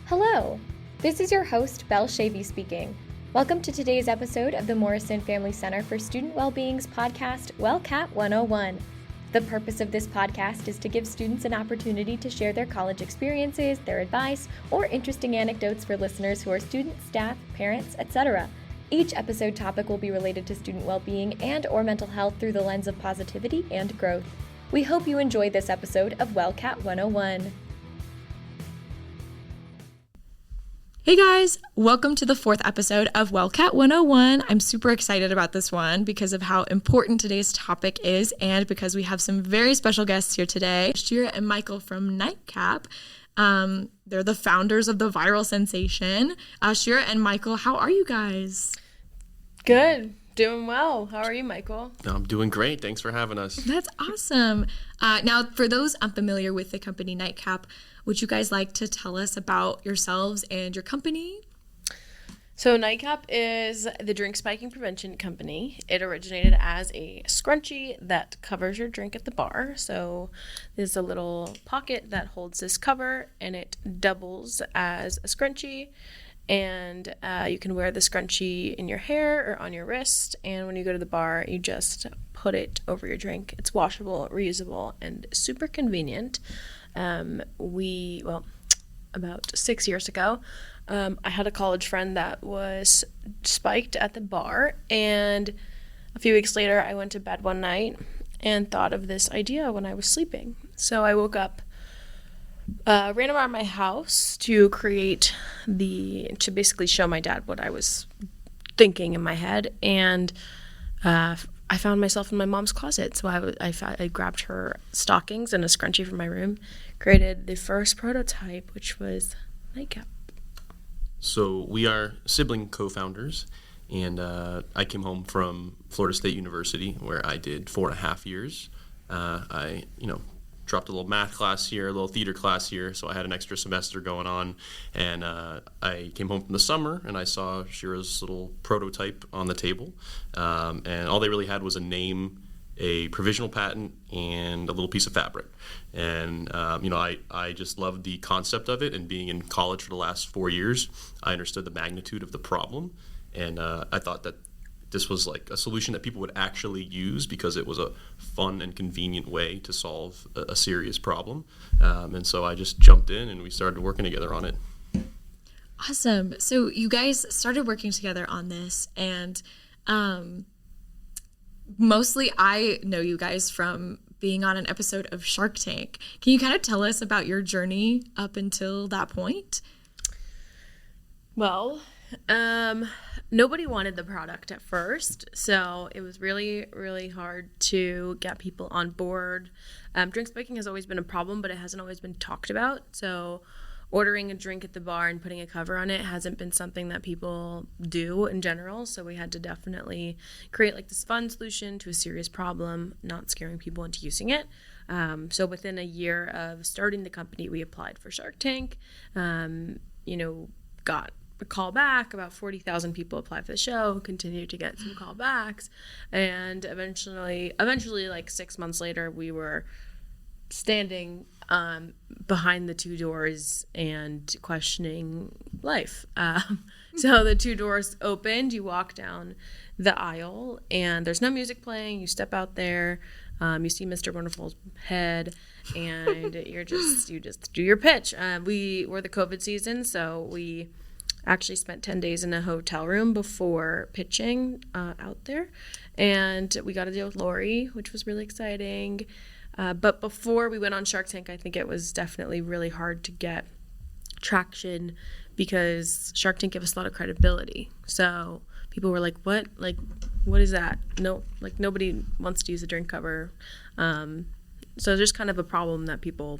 Hello, this is your host, Belle Chavey speaking. Welcome to today's episode of the Morrison Family Center for Student Wellbeing's podcast, WellCat 101. The purpose of this podcast is to give students an opportunity to share their college experiences, their advice, or interesting anecdotes for listeners who are students, staff, parents, etc. Each episode topic will be related to student well-being and or mental health through the lens of positivity and growth. We hope you enjoy this episode of WellCat 101. Hey guys, welcome to the fourth episode of WellCat 101. I'm super excited about this one because of how important today's topic is and because we have some very special guests here today. Shirah and Michael from NightCap. They're the founders of the viral sensation. Shirah and Michael, how are you guys? Good. Doing well. How are you, Michael? I'm doing great. Thanks for having us. That's awesome. Now, for those unfamiliar with the company NightCap, would you guys like to tell us about yourselves and your company? So NightCap is the drink spiking prevention company. It originated as a scrunchie that covers your drink at the bar. So there's a little pocket that holds this cover and it doubles as a scrunchie. And you can wear the scrunchie in your hair or on your wrist. And when you go to the bar, you just put it over your drink. It's washable, reusable, and super convenient. About 6 years ago, I had a college friend that was spiked at the bar. And a few weeks later, I went to bed one night and thought of this idea when I was sleeping. So I woke up, ran around my house to basically show my dad what I was thinking in my head, and I found myself in my mom's closet. So I grabbed her stockings and a scrunchie from my room, created the first prototype, which was NightCap. So we are sibling co-founders, and I came home from Florida State University where I did 4.5 years. I dropped a little math class here, a little theater class here, so I had an extra semester going on. And I came home from the summer, and I saw Shirah's little prototype on the table. And all they really had was a name, a provisional patent, and a little piece of fabric. And, I just loved the concept of it. And being in college for the last 4 years, I understood the magnitude of the problem. And I thought that this was like a solution that people would actually use because it was a fun and convenient way to solve a serious problem. And so I just jumped in and we started working together on it. Awesome. So you guys started working together on this, and mostly I know you guys from being on an episode of Shark Tank. Can you kind of tell us about your journey up until that point? Well, nobody wanted the product at first, so it was really, really hard to get people on board. Drink spiking has always been a problem, but it hasn't always been talked about. So ordering a drink at the bar and putting a cover on it hasn't been something that people do in general. So we had to definitely create like this fun solution to a serious problem, not scaring people into using it. So within a year of starting the company, we applied for Shark Tank, got a call back. About 40,000 people applied for the show, continued to get some callbacks, and eventually like 6 months later, we were standing behind the two doors and questioning life. So the two doors opened, you walk down the aisle, and there's no music playing. You step out there, you see Mr. Wonderful's head, and you just do your pitch. We were the COVID season, so we actually spent 10 days in a hotel room before pitching out there. And we got a deal with Lori, which was really exciting. But before we went on Shark Tank, I think it was definitely really hard to get traction because Shark Tank gave us a lot of credibility. So people were like, what is that? No, like nobody wants to use a drink cover. So there's kind of a problem that people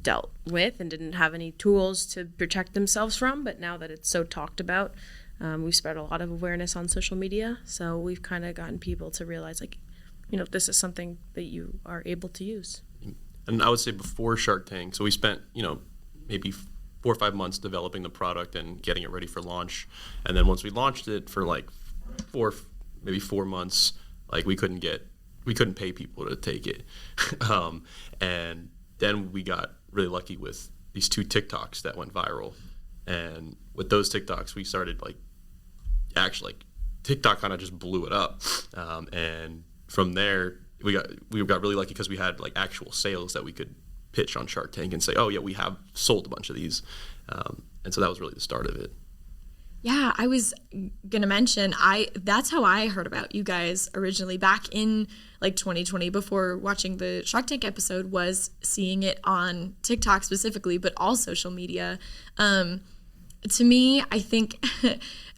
dealt with and didn't have any tools to protect themselves from. But now that it's so talked about, we've spread a lot of awareness on social media. So we've kind of gotten people to realize, this is something that you are able to use. And I would say before Shark Tank, so we spent, maybe 4 or 5 months developing the product and getting it ready for launch. And then once we launched it for like 4 months, like we couldn't pay people to take it. And then we got really lucky with these 2 TikToks that went viral, and with those TikToks, we started TikTok kind of just blew it up, and from there we got really lucky because we had like actual sales that we could pitch on Shark Tank and say, oh yeah, we have sold a bunch of these, and so that was really the start of it. Yeah, I was gonna mention that's how I heard about you guys originally back in like 2020 before watching the Shark Tank episode, was seeing it on TikTok specifically, but all social media. To me, I think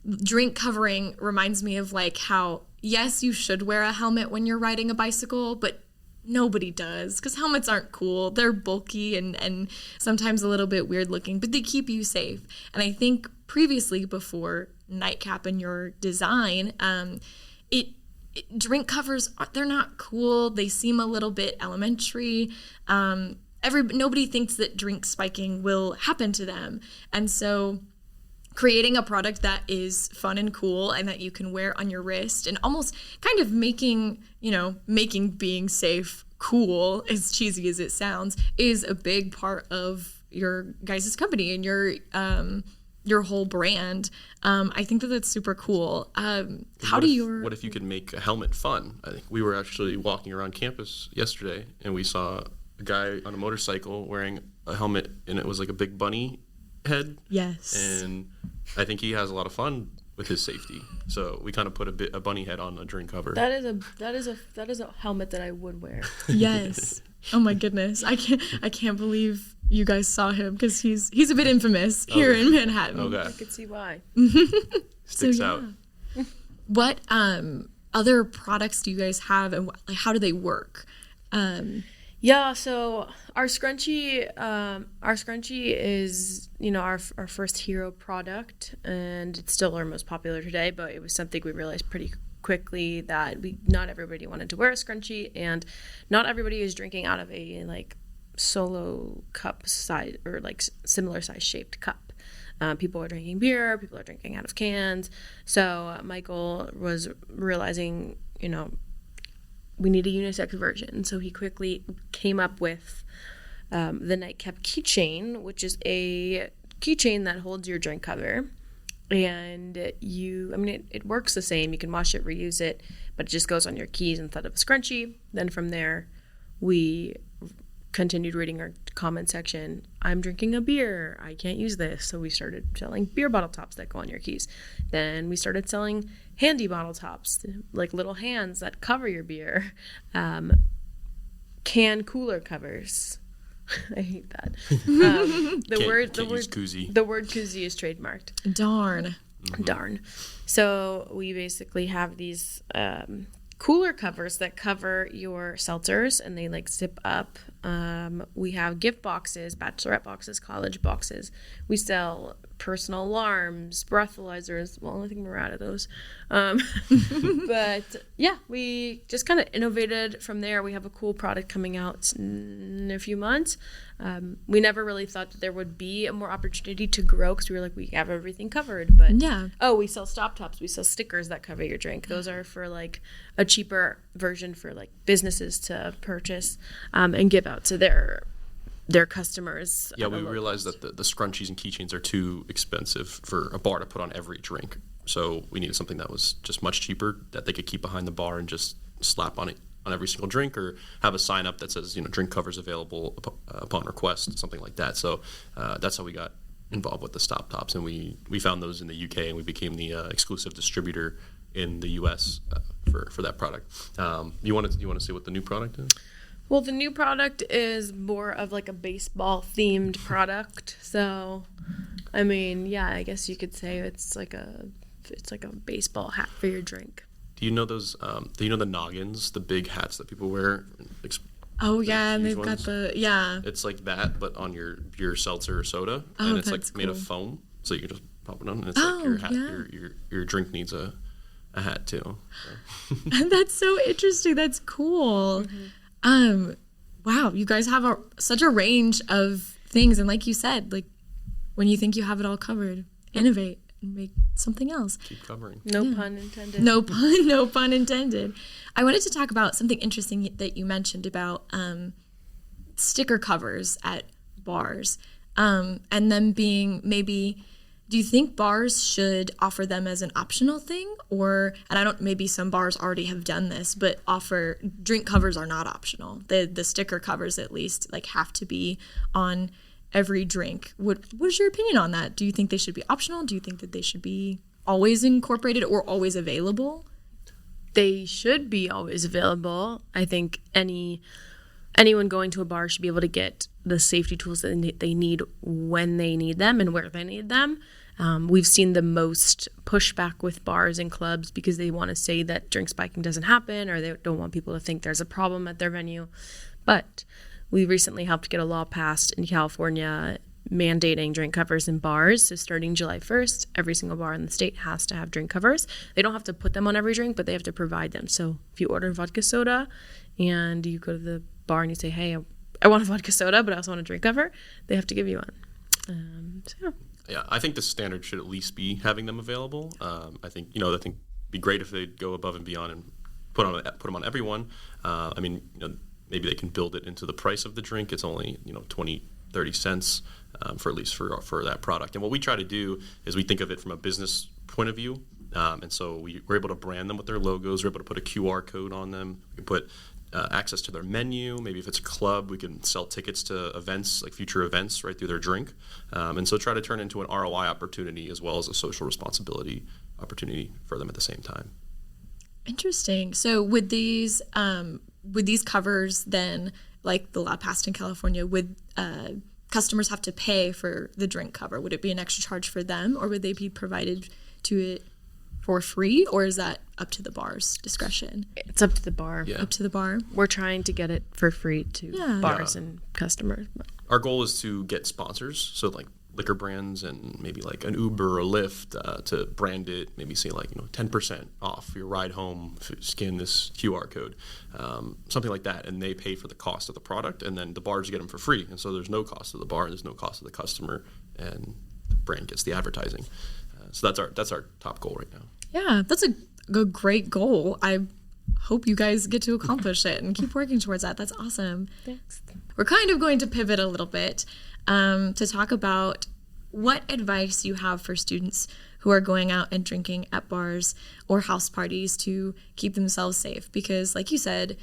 drink covering reminds me of like how, yes, you should wear a helmet when you're riding a bicycle, but nobody does because helmets aren't cool. They're bulky and sometimes a little bit weird looking, but they keep you safe. And I think previously, before NightCap and your design, drink covers, they're not cool. They seem a little bit elementary. Nobody thinks that drink spiking will happen to them. And so creating a product that is fun and cool and that you can wear on your wrist and almost kind of making being safe cool, as cheesy as it sounds, is a big part of your guys' company and your whole brand. I think that's super cool. What if you could make a helmet fun? I think we were actually walking around campus yesterday and we saw a guy on a motorcycle wearing a helmet, and it was like a big bunny head. Yes. And I think he has a lot of fun with his safety. So we kind of put a bunny head on a drink cover. That is a helmet that I would wear. Yes. Oh my goodness. I can't believe you guys saw him because he's a bit infamous here in Manhattan. Okay. I could see why. Sticks out. What other products do you guys have, and how do they work? Yeah, so our scrunchie is, our first hero product, and it's still our most popular today, but it was something we realized pretty quickly that not everybody wanted to wear a scrunchie, and not everybody is drinking out of a like solo cup size or like similar size shaped cup. People are drinking beer, people are drinking out of cans. So Michael was realizing, we need a unisex version. So he quickly came up with the NightCap keychain, which is a keychain that holds your drink cover. And it works the same. You can wash it, reuse it, but it just goes on your keys instead of a scrunchie. Then from there, we continued reading our comment section. I'm drinking a beer. I can't use this. So we started selling beer bottle tops that go on your keys. Then we started selling handy bottle tops, like little hands that cover your beer. Can cooler covers. I hate that. The word koozie is trademarked. Darn. Mm-hmm. Darn. So we basically have these cooler covers that cover your seltzers, and they like zip up. We have gift boxes, bachelorette boxes, college boxes. We sell personal alarms, breathalyzers. Well, I think we're out of those. But yeah, we just kind of innovated from there. We have a cool product coming out in a few months. We never really thought that there would be a more opportunity to grow because we were like, we have everything covered. But yeah. Oh, we sell stop tops. We sell stickers that cover your drink. Those are for like a cheaper version for like businesses to purchase and give out to their customers. Yeah, we realized that the scrunchies and keychains are too expensive for a bar to put on every drink. So we needed something that was just much cheaper that they could keep behind the bar and just slap on it on every single drink, or have a sign up that says, drink covers available upon request, something like that. So that's how we got involved with the stop tops, and we found those in the UK, and we became the exclusive distributor in the US for that product. You want to say what the new product is? Well, the new product is more of like a baseball themed product. So, I mean, yeah, I guess you could say it's like a baseball hat for your drink. Do you know those? Do you know the noggins, the big hats that people wear? Oh yeah, and they've got It's like that, but on your beer, seltzer, or soda, and it's like made of foam, so you can just pop it on, and it's like your hat. Yeah. Your drink needs a hat too. So. That's so interesting. That's cool. Mm-hmm. Wow, you guys have such a range of things, and like you said, like when you think you have it all covered, innovate and make something else. Keep covering. No pun intended. No pun intended. I wanted to talk about something interesting that you mentioned about sticker covers at bars. And then being maybe, do you think bars should offer them as an optional thing? Or, and I don't, maybe some bars already have done this, but offer, drink covers are not optional. The sticker covers at least like have to be on every drink. What is your opinion on that? Do you think they should be optional? Do you think that they should be always incorporated or always available? They should be always available. I think anyone going to a bar should be able to get the safety tools that they need when they need them and where they need them. We've seen the most pushback with bars and clubs because they want to say that drink spiking doesn't happen, or they don't want people to think there's a problem at their venue. But we recently helped get a law passed in California mandating drink covers in bars. So starting July 1st, every single bar in the state has to have drink covers. They don't have to put them on every drink, but they have to provide them. So if you order vodka soda and you go to the bar and you say, hey, I want a vodka soda, but I also want a drink cover, they have to give you one. Yeah, I think the standard should at least be having them available. I think it'd be great if they'd go above and beyond and put them on everyone. Maybe they can build it into the price of the drink. It's only 20, 30 cents for at least for that product. And what we try to do is we think of it from a business point of view. And so we're able to brand them with their logos. We're able to put a QR code on them. We can put access to their menu. Maybe if it's a club, we can sell tickets to events, like future events, right through their drink. And so try to turn it into an ROI opportunity as well as a social responsibility opportunity for them at the same time. Interesting. So would these covers then, like the law passed in California, would customers have to pay for the drink cover? Would it be an extra charge for them, or would they be provided to it for free, or is that up to the bar's discretion? It's up to the bar. Yeah. Up to the bar. We're trying to get it for free to bars and customers. Our goal is to get sponsors, so like liquor brands and maybe like an Uber or Lyft to brand it, maybe say 10% off your ride home if you scan this QR code, something like that, and they pay for the cost of the product, and then the bars get them for free, and so there's no cost to the bar, there's no cost to the customer, and the brand gets the advertising. So that's our top goal right now. Yeah, that's a great goal. I hope you guys get to accomplish it and keep working towards that. That's awesome. Thanks. We're kind of going to pivot a little bit to talk about what advice you have for students who are going out and drinking at bars or house parties to keep themselves safe. Because like you said,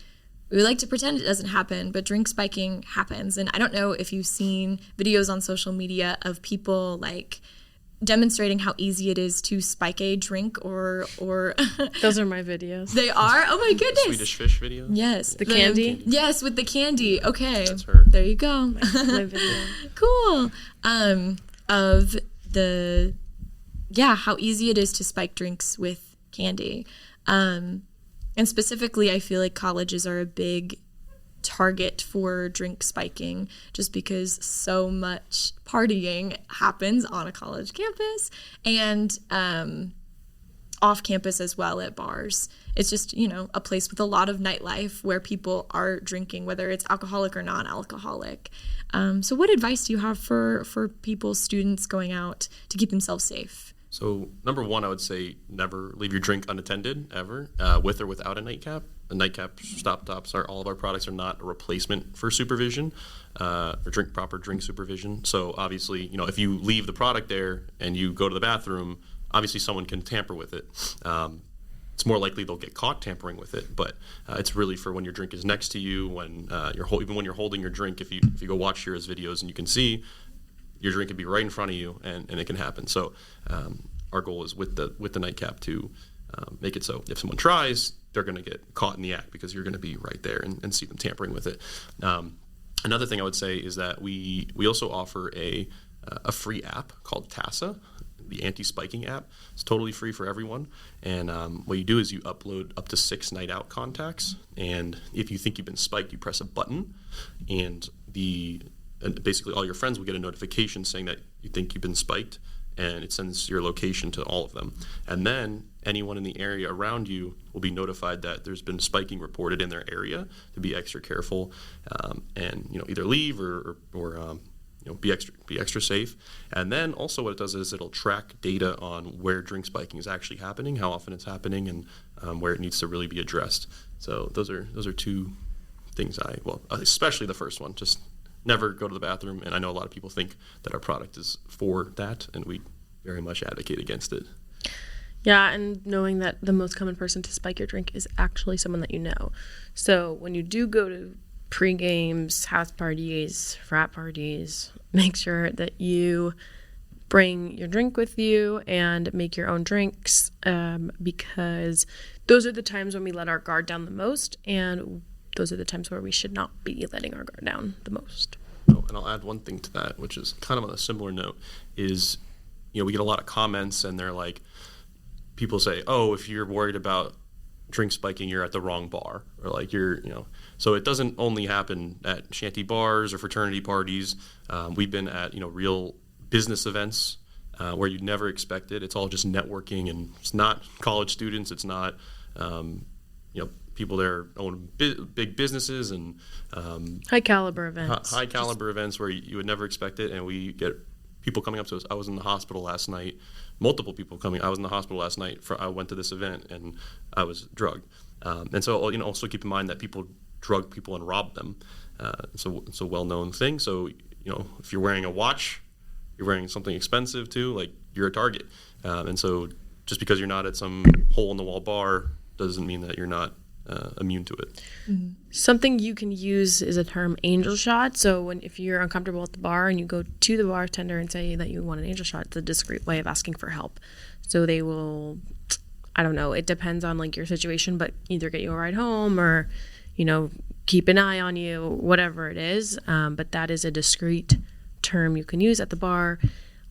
we like to pretend it doesn't happen, but drink spiking happens. And I don't know if you've seen videos on social media of people like demonstrating how easy it is to spike a drink or Those are my videos. They are? Oh my goodness. Swedish Fish video? Yes. The candy? Yes, with the candy. Okay. That's her. There you go. My video. Cool. Of the, how easy it is to spike drinks with candy. And specifically, I feel like colleges are a big target for drink spiking just because so much partying happens on a college campus and off campus as well at bars. It's just, a place with a lot of nightlife where people are drinking, whether it's alcoholic or non-alcoholic. So what advice do you have for people, students going out to keep themselves safe? So number one, I would say never leave your drink unattended, ever, with or without a NightCap. The NightCap stop tops all of our products are not a replacement for supervision or proper drink supervision. So obviously, if you leave the product there and you go to the bathroom, obviously someone can tamper with it. It's more likely they'll get caught tampering with it, but it's really for when your drink is next to you, when even when you're holding your drink. If you go watch Shira's videos and you can see, your drink could be right in front of you, and it can happen. So our goal is with the NightCap to make it so if someone tries, they're going to get caught in the act because you're going to be right there and see them tampering with it. Another thing I would say is that we also offer a free app called TASA, the anti-spiking app. It's totally free for everyone. And what you do is you upload up to 6 night out contacts. And if you think you've been spiked, you press a button, and basically all your friends will get a notification saying that you think you've been spiked, and it sends your location to all of them. And then anyone in the area around you will be notified that there's been spiking reported in their area to be extra careful and either leave or be extra safe. And then also what it does is it'll track data on where drink spiking is actually happening, how often it's happening, and where it needs to really be addressed. So those are two things especially the first one, just never go to the bathroom. And I know a lot of people think that our product is for that, and we very much advocate against it. Yeah, and knowing that the most common person to spike your drink is actually someone that you know. So when you do go to pre-games, house parties, frat parties, make sure that you bring your drink with you and make your own drinks, because those are the times when we let our guard down the most, and those are the times where we should not be letting our guard down the most. Oh, and I'll add one thing to that, which is kind of on a similar note, is, we get a lot of comments, and they're like, people say, oh, if you're worried about drink spiking, you're at the wrong bar, or like so it doesn't only happen at shanty bars or fraternity parties. We've been at, real business events where you'd never expect it. It's all just networking, and it's not college students. It's not, people there own big businesses and high caliber events. High caliber events where you would never expect it, and we get people coming up to us. I was in the hospital last night. Multiple people coming. I was in the hospital last night. I went to this event and I was drugged. And so, also keep in mind that people drug people and rob them. So it's a well-known thing. So, if you're wearing a watch, you're wearing something expensive too, like you're a target. And so just because you're not at some hole-in-the-wall bar doesn't mean that you're not immune to it. Mm-hmm. Something you can use is a term angel shot. So if you're uncomfortable at the bar and you go to the bartender and say that you want an angel shot, it's a discreet way of asking for help. So they will, I don't know, it depends on like your situation, but either get you a ride home or, keep an eye on you, whatever it is. But that is a discreet term you can use at the bar.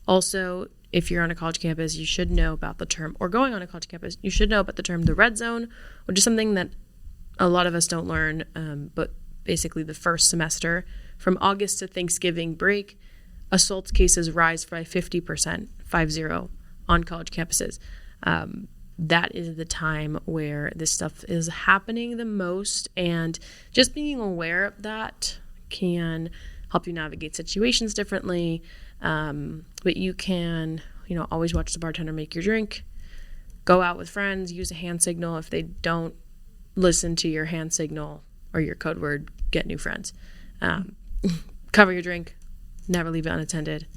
Also, if you're on a college campus, you should know about the term, or going on a college campus, you should know about the term the red zone, which is something that a lot of us don't learn, but basically the first semester, from August to Thanksgiving break, assault cases rise by 50%, 50, on college campuses. That is the time where this stuff is happening the most, and just being aware of that can help you navigate situations differently. But you can, always watch the bartender make your drink, go out with friends, use a hand signal. If they don't listen to your hand signal or your code word, get new friends. Cover your drink, never leave it unattended,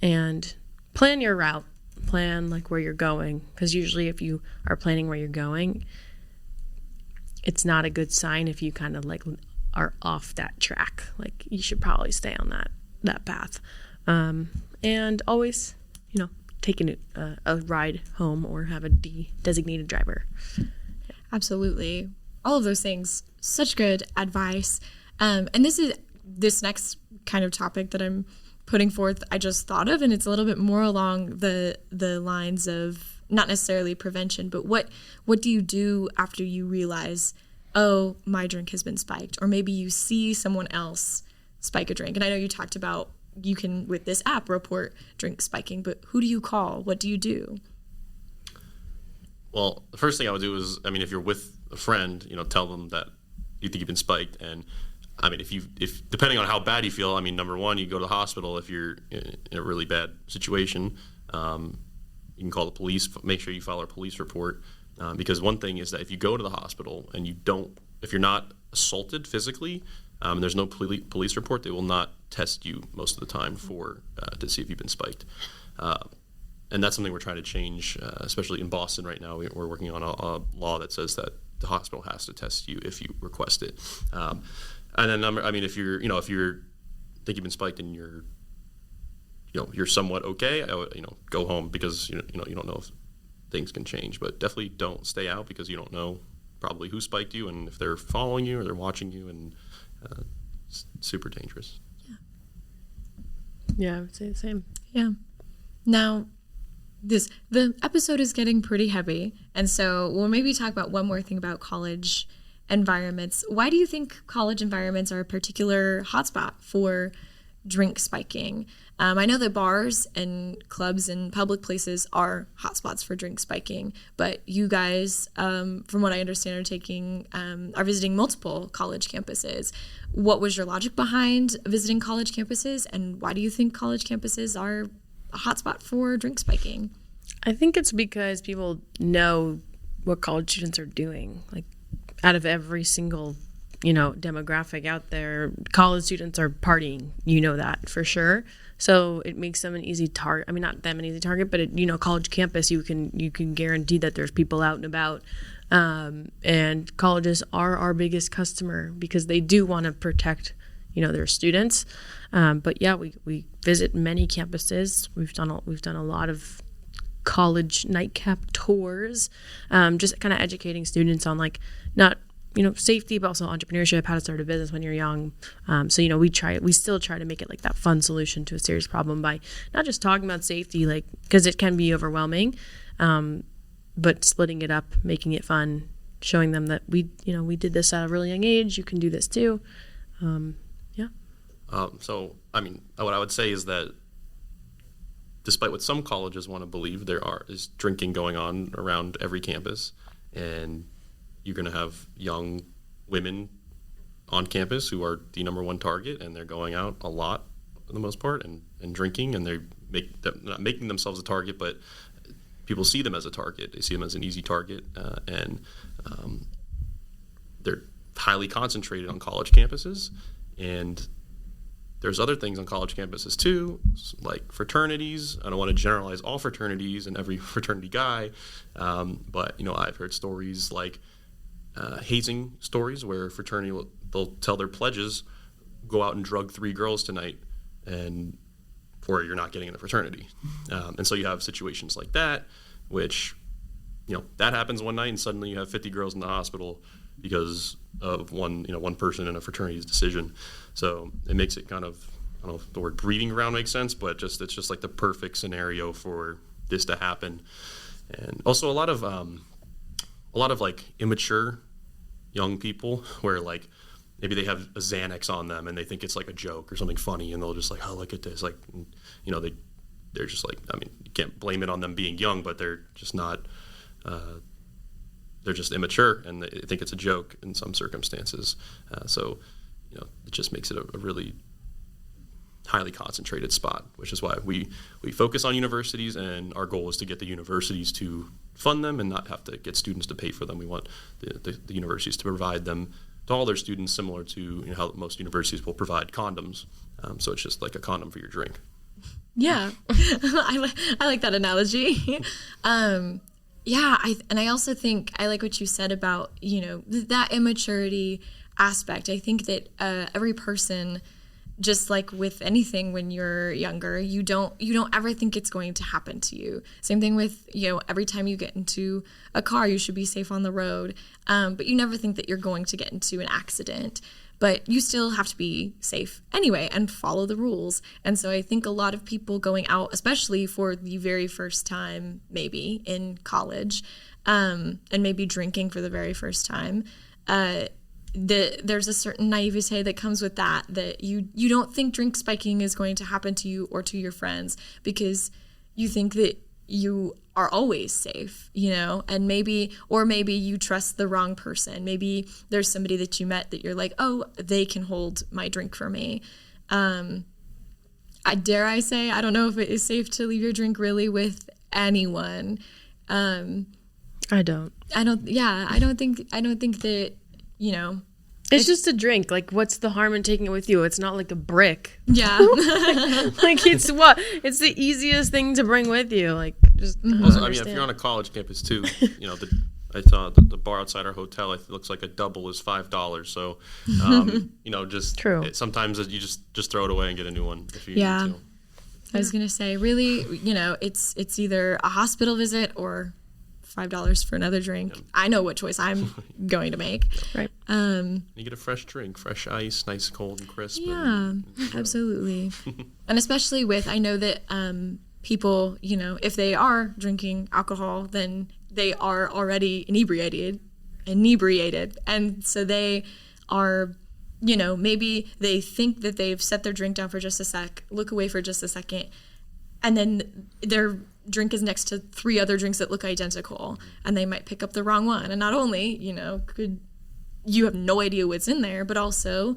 and plan your route. Plan like where you're going, because usually if you are planning where you're going, it's not a good sign if you kind of like are off that track. Like you should probably stay on that path, and always take a ride home or have a designated driver. Absolutely. All of those things, such good advice. And this next kind of topic that I'm putting forth, I just thought of, and it's a little bit more along the lines of not necessarily prevention, but what do you do after you realize, oh, my drink has been spiked, or maybe you see someone else spike a drink. And I know you talked about you can, with this app, report drink spiking, but who do you call? What do you do? Well, the first thing I would do is, if you're with a friend, tell them that you think you've been spiked. And if depending on how bad you feel, number one, you go to the hospital. If you're in a really bad situation, you can call the police. Make sure you file a police report, because one thing is that if you go to the hospital and if you're not assaulted physically, and there's no police report, they will not test you most of the time to see if you've been spiked. And that's something we're trying to change, especially in Boston right now. We're working on a law that says that the hospital has to test you if you request it. And then, if you're think you've been spiked and you're somewhat okay, I would, go home, because you don't know if things can change. But definitely don't stay out, because you don't know probably who spiked you and if they're following you or they're watching you, and it's super dangerous. Yeah, I would say the same. Yeah. Now, the episode is getting pretty heavy, and so we'll maybe talk about one more thing about college environments. Why do you think college environments are a particular hotspot for drink spiking? I know that bars and clubs and public places are hotspots for drink spiking, but you guys, from what I understand, are visiting multiple college campuses. What was your logic behind visiting college campuses, and why do you think college campuses are a hotspot for drink spiking? I think it's because people know what college students are doing. Like, out of every single demographic out there. College students are partying, that for sure. So it makes them an easy target. I mean, not them an easy target, but college campus, you can guarantee that there's people out and about. And colleges are our biggest customer because they do want to protect, their students. But yeah, we visit many campuses. We've done a lot of college nightcap tours, just kind of educating students on not safety, but also entrepreneurship, how to start a business when you're young. So we still try to make it that fun solution to a serious problem by not just talking about safety, because it can be overwhelming, but splitting it up, making it fun, showing them that we did this at a really young age. You can do this too. So, I mean, what I would say is that despite what some colleges want to believe, is drinking going on around every campus, and you're going to have young women on campus who are the number one target, and they're going out a lot for the most part and drinking, and they're not making themselves a target, but people see them as a target. They see them as an easy target, and they're highly concentrated on college campuses. And there's other things on college campuses too, like fraternities. I don't want to generalize all fraternities and every fraternity guy, but I've heard stories like hazing stories where fraternity they'll tell their pledges, go out and drug 3 girls tonight, or you're not getting in the fraternity. And so you have situations like that, which that happens one night, and suddenly you have 50 girls in the hospital because of one person in a fraternity's decision. So it makes it kind of, I don't know if the word breeding ground makes sense, but it's just like the perfect scenario for this to happen. And also a lot of immature young people where maybe they have a Xanax on them and they think it's a joke or something funny, and they'll just oh, look at this, they're just I mean, you can't blame it on them being young, but they're just not they're just immature, and they think it's a joke in some circumstances. So it just makes it a really highly concentrated spot, which is why we focus on universities, and our goal is to get the universities to fund them and not have to get students to pay for them. We want the universities to provide them to all their students, similar to how most universities will provide condoms. So it's just like a condom for your drink. Yeah, I like that analogy. I also think I like what you said about that immaturity aspect. I think that every person, just like with anything when you're younger, you don't ever think it's going to happen to you. Same thing with every time you get into a car, you should be safe on the road, but you never think that you're going to get into an accident. But you still have to be safe anyway and follow the rules. And so I think a lot of people going out, especially for the very first time, maybe in college, and maybe drinking for the very first time, there's a certain naivete that comes with that you don't think drink spiking is going to happen to you or to your friends because you think that you are always safe, and maybe you trust the wrong person. Maybe there's somebody that you met that you're like, oh, they can hold my drink for me. I say, I don't know if it is safe to leave your drink really with anyone. I don't think that, it's just a drink. What's the harm in taking it with you? It's not like a brick. Yeah. It's the easiest thing to bring with you. Also, I mean, if you're on a college campus too, I saw the bar outside our hotel, it looks like a double is $5. So, just true. Sometimes you just throw it away and get a new one if you need to. I was going to say, really, it's either a hospital visit or $5 for another drink. Yep. I know what choice I'm going to make. Right. You get a fresh drink, fresh ice, nice, cold, and crisp. Yeah, absolutely. And especially I know that people, if they are drinking alcohol, then they are already inebriated. And so they are, maybe they think that they've set their drink down for just a sec, look away for just a second, and then their drink is next to 3 other drinks that look identical, and they might pick up the wrong one. And not only, you have no idea what's in there, but also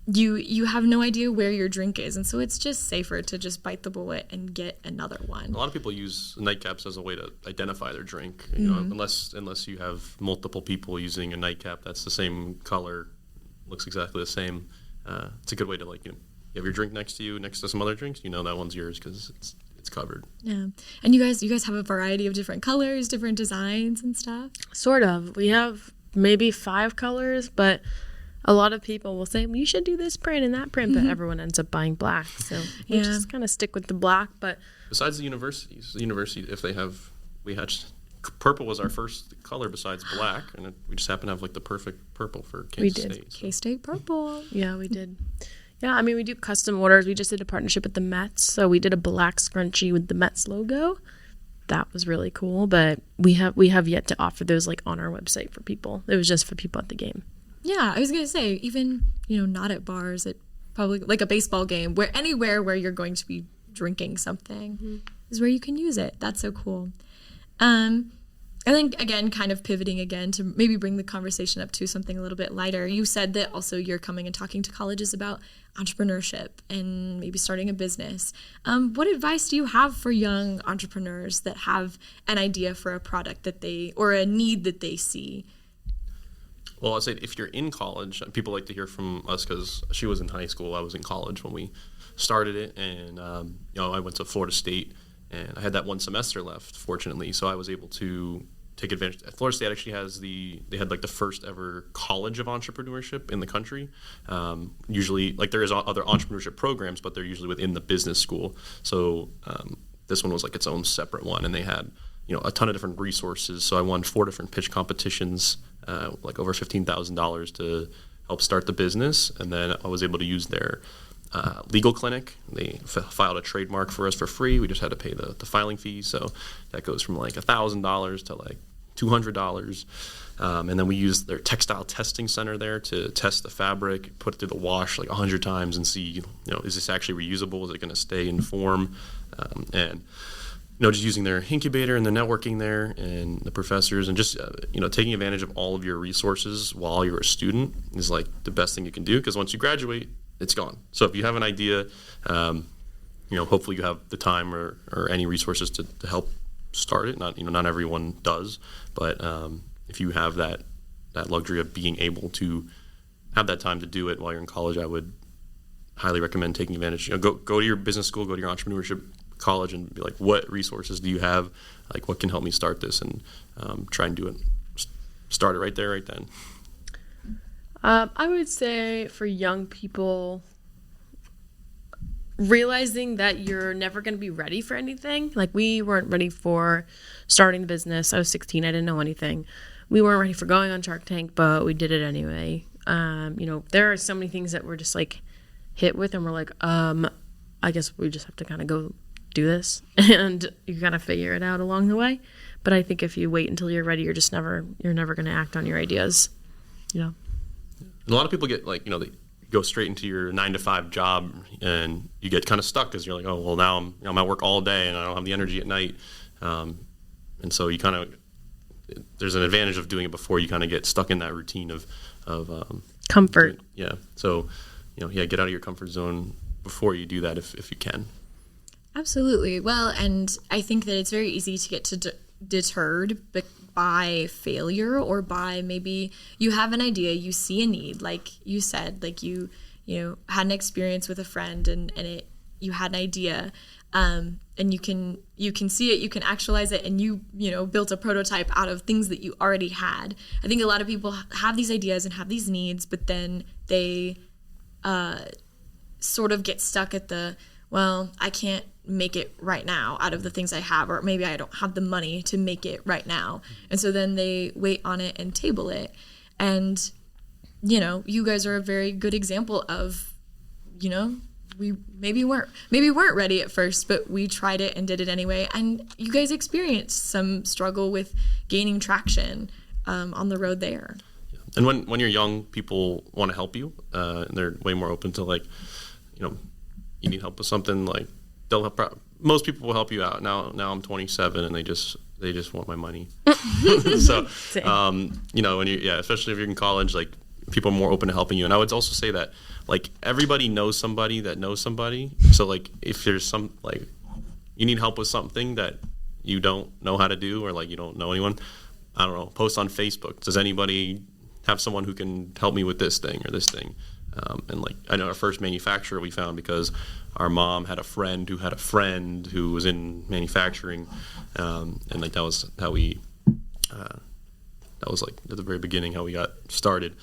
you have no idea where your drink is, and so it's just safer to just bite the bullet and get another one. A lot of people use nightcaps as a way to identify their drink. You know, unless you have multiple people using a nightcap that's the same color, looks exactly the same. It's a good way to, like, you know, you have your drink next to you, next to some other drinks, you know that one's yours because it's covered. Yeah, and you guys have a variety of different colors, different designs and stuff. Sort of. We have maybe 5 colors, but a lot of people will say, well, you should do this print and that print, but everyone ends up buying black. So we just kind of stick with the black. But besides the universities, if they have, purple was our first color besides black, and we just happen to have like the perfect purple for K-State. So. K-State purple. Yeah, we did. Yeah, I mean, we do custom orders. We just did a partnership with the Mets. So we did a black scrunchie with the Mets logo. That was really cool. But we have yet to offer those like on our website for people. It was just for people at the game. Yeah, I was going to say, even, you know, not at bars, at probably like a baseball game, where anywhere where you're going to be drinking something is where you can use it. That's so cool. I think, again, kind of pivoting again to maybe bring the conversation up to something a little bit lighter. You said that also you're coming and talking to colleges about entrepreneurship and maybe starting a business. What advice do you have for young entrepreneurs that have an idea for a product or a need that they see? Well, I'd say if you're in college, people like to hear from us because she was in high school, I was in college when we started it, and you know, I went to Florida State, and I had that one semester left, fortunately, so I was able to take advantage. Florida State actually they had like the first ever college of entrepreneurship in the country. Usually, like there is other entrepreneurship programs, but they're usually within the business school. So this one was like its own separate one, and they had, you know, a ton of different resources. So I won 4 different pitch competitions, like over $15,000 to help start the business. And then I was able to use their legal clinic. They filed a trademark for us for free. We just had to pay the filing fee. So that goes from like $1,000 to like $200. And then we used their textile testing center there to test the fabric, put it through the wash like 100 times and see, you know, is this actually reusable? Is it going to stay in form? And you know, just using their incubator and the networking there and the professors and just, you know, taking advantage of all of your resources while you're a student is like the best thing you can do, because once you graduate, it's gone. So if you have an idea, you know, hopefully you have the time or any resources to help start it. Not everyone does, but if you have that luxury of being able to have that time to do it while you're in college, I would highly recommend taking advantage. You know, go to your business school, go to your entrepreneurship college and be like, what resources do you have? Like, what can help me start this? And try and do it. Start it right there, right then. I would say for young people, realizing that you're never going to be ready for anything. Like, we weren't ready for starting the business. I was 16. I didn't know anything. We weren't ready for going on Shark Tank, but we did it anyway. You know, there are so many things that we're just like hit with, and we're like, I guess we just have to kind of go do this, and you kind of figure it out along the way. But I think if you wait until you're ready, you're never going to act on your ideas. You know, and a lot of people get like, you know, they go straight into your 9-to-5 job, and you get kind of stuck because you're like, oh well, now I'm at work all day and I don't have the energy at night, and so you kind of, there's an advantage of doing it before you kind of get stuck in that routine of comfort. Yeah. So, you know, get out of your comfort zone before you do that if you can. Absolutely. Well, and I think that it's very easy to get deterred by failure, or by maybe you have an idea, you see a need, like you said, like you know, had an experience with a friend and you had an idea, and you can see it, you can actualize it, and you know, built a prototype out of things that you already had. I think a lot of people have these ideas and have these needs, but then they sort of get stuck at well, I can't make it right now out of the things I have, or maybe I don't have the money to make it right now. And so then they wait on it and table it. And, you know, you guys are a very good example of, you know, we maybe weren't ready at first, but we tried it and did it anyway. And you guys experienced some struggle with gaining traction on the road there. And when you're young, people want to help you, and they're way more open to, like, you know, you need help with something, like they'll help. Most people will help you out. Now I'm 27 and they just want my money. So, you know, especially if you're in college, like people are more open to helping you. And I would also say that like everybody knows somebody that knows somebody. So like if there's some like you need help with something that you don't know how to do, or like you don't know anyone, I don't know, post on Facebook. Does anybody have someone who can help me with this thing or this thing? And like I know our first manufacturer we found because our mom had a friend who was in manufacturing, and like that was how we that was like at the very beginning how we got started.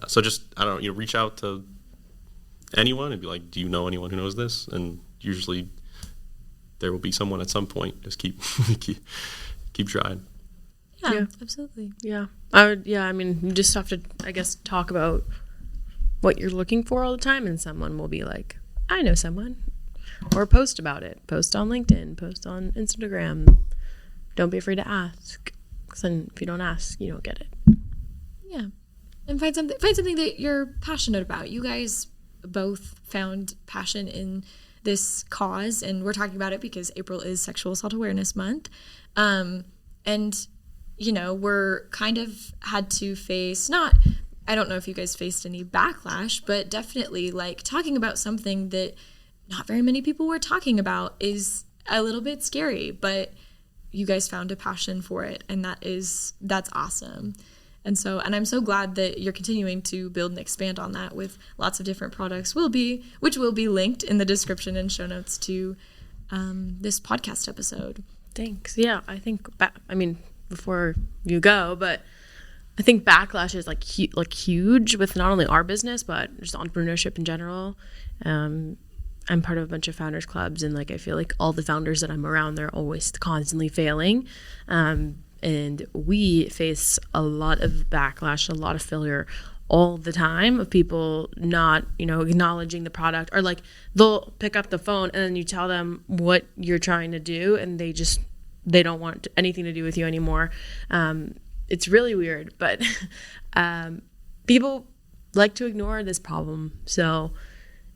So just I don't know, reach out to anyone and be like, do you know anyone who knows this? And usually there will be someone at some point. Just keep keep trying. Yeah, absolutely. Yeah, I mean, you just have to, I guess, talk about what you're looking for all the time, and someone will be like, I know someone. Or post about it. Post on LinkedIn. Post on Instagram. Don't be afraid to ask. Because then if you don't ask, you don't get it. Yeah. And find something that you're passionate about. You guys both found passion in this cause, and we're talking about it because April is Sexual Assault Awareness Month. And, we're kind of had to face I don't know if you guys faced any backlash, but definitely like talking about something that not very many people were talking about is a little bit scary, but you guys found a passion for it, and that's awesome. And I'm so glad that you're continuing to build and expand on that with lots of different products which will be linked in the description and show notes to this podcast episode. Thanks. Yeah, I think before you go, but I think backlash is like huge with not only our business but just entrepreneurship in general. I'm part of a bunch of founders clubs, and like I feel like all the founders that I'm around, they're always constantly failing, and we face a lot of backlash, a lot of failure all the time of people not acknowledging the product, or like they'll pick up the phone and then you tell them what you're trying to do and they don't want anything to do with you anymore. It's really weird, but people like to ignore this problem. So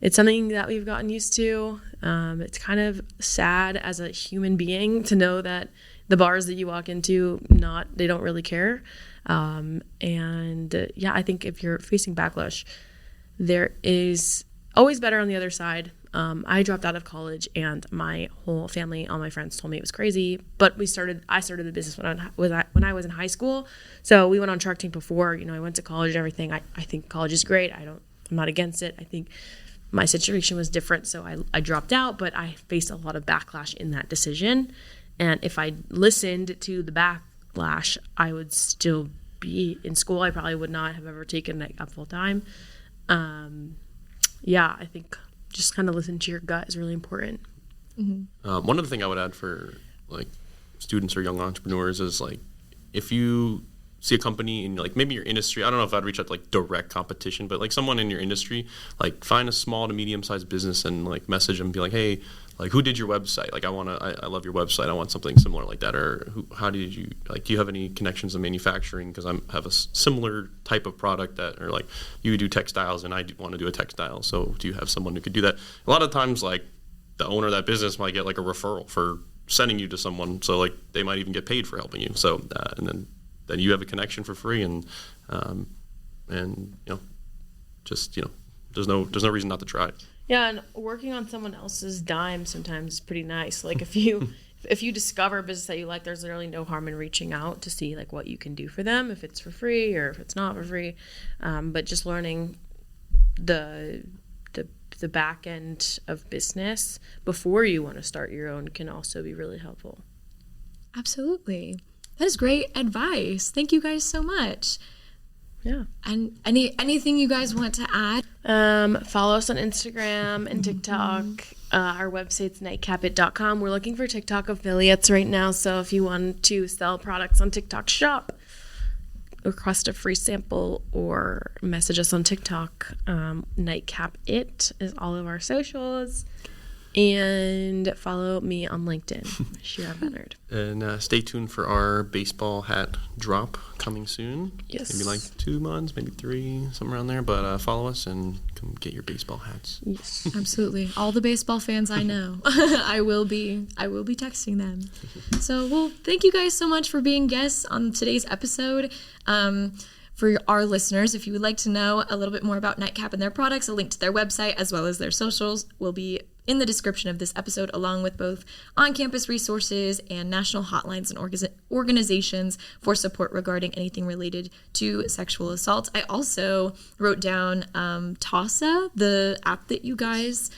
it's something that we've gotten used to. It's kind of sad as a human being to know that the bars that you walk into, they don't really care. I think if you're facing backlash, there is always better on the other side. I dropped out of college, and my whole family, all my friends told me it was crazy. But I started the business when I was in high school. So we went on Shark Tank before. I went to college and everything. I think college is great. I'm not against it. I think my situation was different, so I dropped out. But I faced a lot of backlash in that decision. And if I listened to the backlash, I would still be in school. I probably would not have ever taken it up full time. I think just kind of listen to your gut is really important. Mm-hmm. One other thing I would add for like students or young entrepreneurs is like if you see a company in like maybe your industry, I don't know if I'd reach out to like direct competition, but like someone in your industry, like find a small to medium sized business and like message them and be like, hey, like who did your website? Like I love your website. I want something similar like that. Or how did you, like, do you have any connections in manufacturing? Because I have a similar type of product that, or like you do textiles and I want to do a textile. So do you have someone who could do that? A lot of times like the owner of that business might get like a referral for sending you to someone. So like they might even get paid for helping you. So, and then you have a connection for free and there's no reason not to try. Yeah, and working on someone else's dime sometimes is pretty nice. Like if you discover a business that you like, there's really no harm in reaching out to see like what you can do for them, if it's for free or if it's not for free. But just learning the back end of business before you want to start your own can also be really helpful. Absolutely. That is great advice. Thank you guys so much. Yeah. And anything you guys want to add? Follow us on Instagram and TikTok. Our website's nightcapit.com. We're looking for TikTok affiliates right now, so if you want to sell products on TikTok Shop, request a free sample or message us on TikTok. NightCapIt is all of our socials. And follow me on LinkedIn, Shirah and Benarde. And stay tuned for our baseball hat drop coming soon. Yes. Maybe like 2 months, maybe 3, somewhere around there. But follow us and come get your baseball hats. Yes. Absolutely. All the baseball fans I know. I will be texting them. So, well, thank you guys so much for being guests on today's episode. For our listeners, if you would like to know a little bit more about NightCap and their products, a link to their website as well as their socials will be in the description of this episode, along with both on-campus resources and national hotlines and organizations for support regarding anything related to sexual assault. I also wrote down TASA, the app that you guys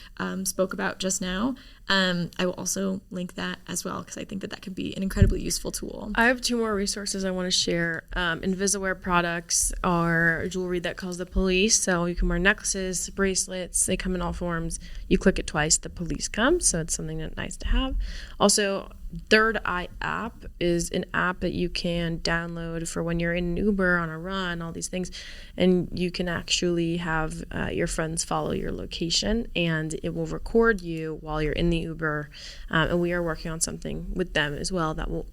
spoke about just now. I will also link that as well because I think that can be an incredibly useful tool. I have 2 more resources I want to share. Invisaware products are jewelry that calls the police. So you can wear necklaces, bracelets. They come in all forms. You click it twice, the police come. So it's something that's nice to have. Also, Third Eye app is an app that you can download for when you're in an Uber, on a run, all these things. And you can actually have your friends follow your location, and it will record you while you're in the Uber. And we are working on something with them as well that will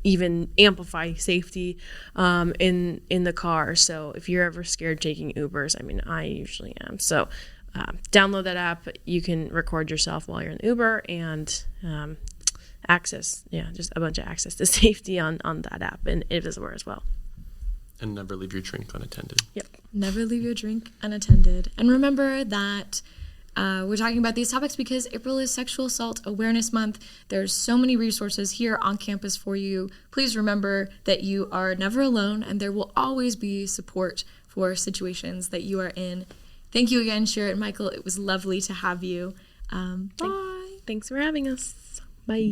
even amplify safety in the car. So if you're ever scared taking Ubers, I mean, I usually am. So download that app. You can record yourself while you're in Uber and just a bunch of access to safety on that app and Invisaware as well. And never leave your drink unattended. Yep. Never leave your drink unattended. And remember that we're talking about these topics because April is Sexual Assault Awareness Month. There's so many resources here on campus for you. Please remember that you are never alone and there will always be support for situations that you are in. Thank you again, Shirah and Michael. It was lovely to have you. Bye. Thanks for having us. Bye.